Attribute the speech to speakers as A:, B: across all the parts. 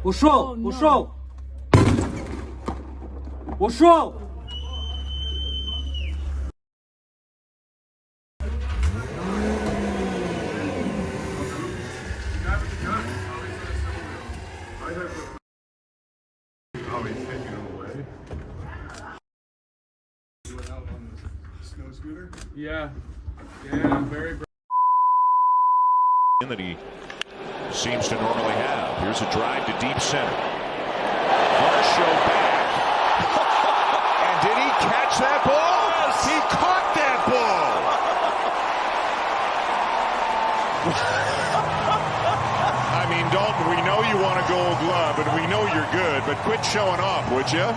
A: 我说，我说，我说。
B: Yeah, very.
C: That he seems to normally have. Here's a drive to deep center. Varsho back. And did he catch that ball? Yes. He caught that ball. I mean, Dalton, we know you want a gold glove, and we know you're good, but quit showing off, would you?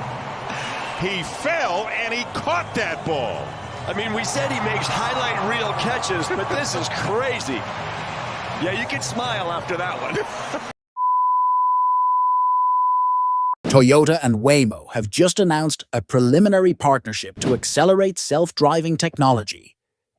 C: He fell, and he caught that ball.
D: I mean, we said he makes highlight reel catches, but this is crazy. Yeah, you can smile after that one.
E: Toyota and Waymo have just announced a preliminary partnership to accelerate self-driving technology,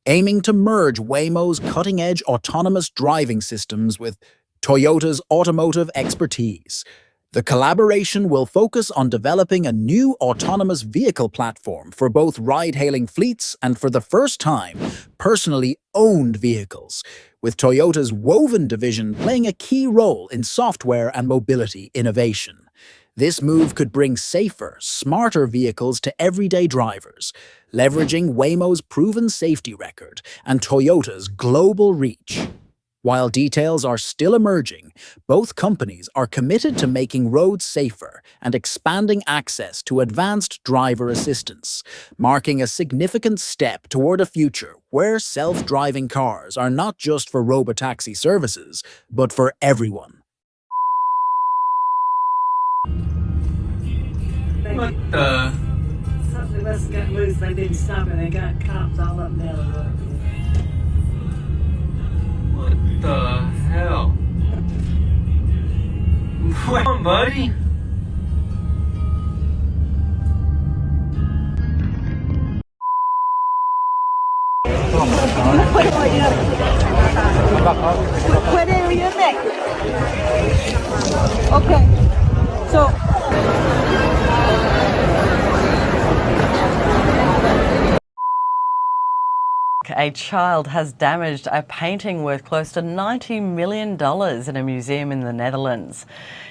E: aiming to merge Waymo's cutting-edge autonomous driving systems with Toyota's automotive expertise. The collaboration will focus on developing a new autonomous vehicle platform for both ride-hailing fleets and, for the first time, personally owned vehicles, with Toyota's Woven division playing a key role in software and mobility innovation. This move could bring safer, smarter vehicles to everyday drivers, leveraging Waymo's proven safety record and Toyota's global reach. While details are still emerging, both companies are committed to making roads safer and expanding access to advanced driver assistance, marking a significant step toward a future where self-driving cars are not just for robotaxi services, but for everyone.
A: What the?
F: Something must have got loose. They didn't stop and they got cops all up there.
A: What the hell? Come on, buddy.
F: Whatever you make. Okay. So.
G: A child has damaged a painting worth close to $90 million in a museum in the Netherlands.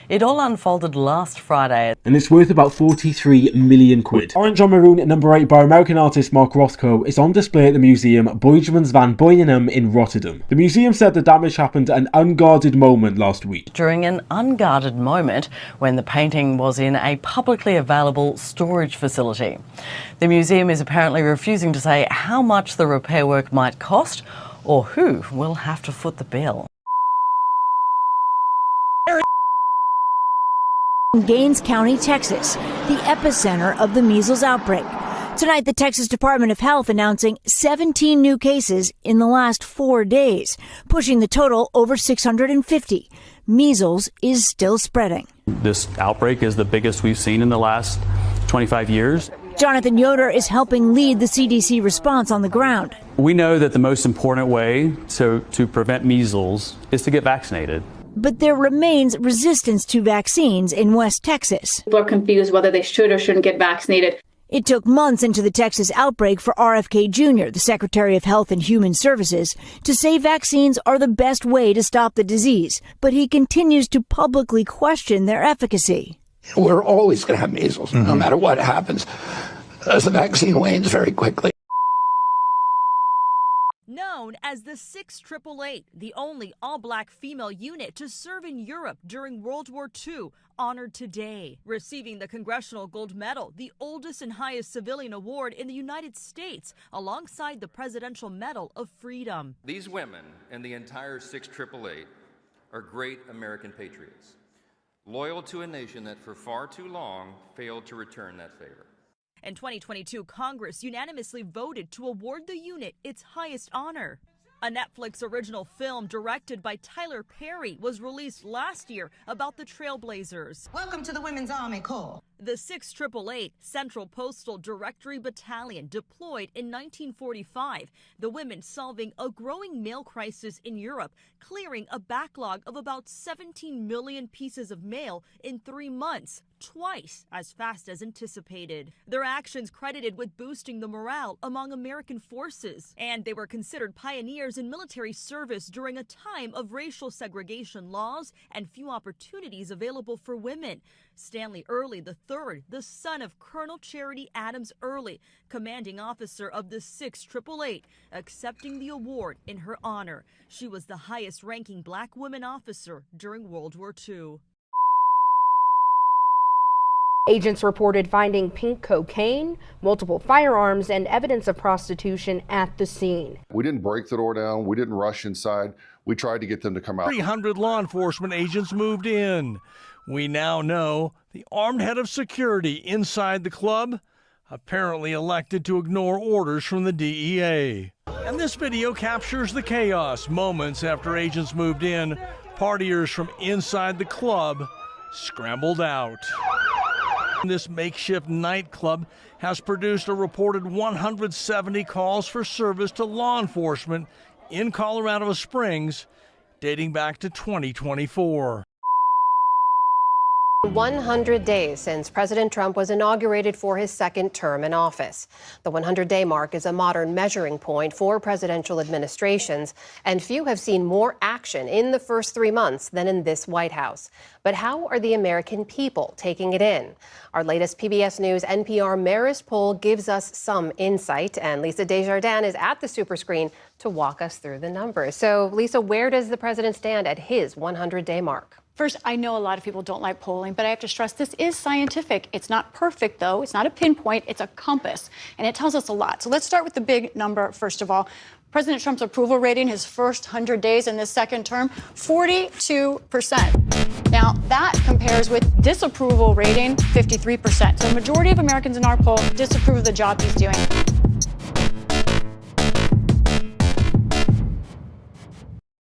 G: It all unfolded last Friday.
H: And it's worth about 43 million quid. Orange on Maroon number 8 by American artist Mark Rothko is on display at the museum Boijmans van Boyenum in Rotterdam. The museum said the damage happened at an unguarded moment last week.
G: During an unguarded moment when the painting was in a publicly available storage facility. The museum is apparently refusing to say how much the repair work might cost or who will have to foot the bill.
I: Gaines County, Texas, the epicenter of the measles outbreak. Tonight, the Texas Department of Health announcing 17 new cases in the last 4 days, pushing the total over 650. Measles is still spreading.
J: This outbreak is the biggest we've seen in the last 25 years.
I: Jonathan Yoder is helping lead the CDC response on the ground.
J: We know that the most important way to prevent measles is to get vaccinated.
I: But there remains resistance to vaccines in West Texas.
K: People are confused whether they should or shouldn't get vaccinated.
I: It took months into the Texas outbreak for RFK Jr., the Secretary of Health and Human Services, to say vaccines are the best way to stop the disease. But he continues to publicly question their efficacy.
L: We're always going to have measles, no matter what happens, as the vaccine wanes very quickly.
M: Known as the 6888, the only all-black female unit to serve in Europe during World War II, honored today, receiving the Congressional Gold Medal, the oldest and highest civilian award in the United States, alongside the Presidential Medal of Freedom.
N: These women and the entire 6888 are great American patriots, loyal to a nation that for far too long failed to return that favor.
M: In 2022, Congress unanimously voted to award the unit its highest honor. A Netflix original film directed by Tyler Perry was released last year about the Trailblazers.
O: Welcome to the Women's Army Corps.
M: The 6888 Central Postal Directory Battalion deployed in 1945, the women solving a growing mail crisis in Europe, clearing a backlog of about 17 million pieces of mail in 3 months, twice as fast as anticipated. Their actions credited with boosting the morale among American forces, and they were considered pioneers in military service during a time of racial segregation laws and few opportunities available for women. Stanley Early III, the son of Colonel Charity Adams Early, commanding officer of the 6888, accepting the award in her honor. She was the highest-ranking black woman officer during World War II.
O: Agents reported finding pink cocaine, multiple firearms, and evidence of prostitution at the scene.
P: We didn't break the door down. We didn't rush inside. We tried to get them to come out.
Q: 300 law enforcement agents moved in. We now know the armed head of security inside the club apparently elected to ignore orders from the DEA. And this video captures the chaos moments after agents moved in. Partiers from inside the club scrambled out. This makeshift nightclub has produced a reported 170 calls for service to law enforcement in Colorado Springs, dating back to 2024.
R: 100 days since President Trump was inaugurated for his second term in office. The 100-day mark is a modern measuring point for presidential administrations, and few have seen more action in the first 3 months than in this White House. But how are the American people taking it in? Our latest PBS News NPR Marist poll gives us some insight, and Lisa Desjardins is at the super screen to walk us through the numbers. So, Lisa, where does the president stand at his 100-day mark?
S: First, I know a lot of people don't like polling, but I have to stress this is scientific. It's not perfect, though. It's not a pinpoint. It's a compass, and it tells us a lot. So let's start with the big number, first of all. President Trump's approval rating, his first 100 days in this second term, 42%. Now, that compares with disapproval rating, 53%. So the majority of Americans in our poll disapprove of the job he's doing.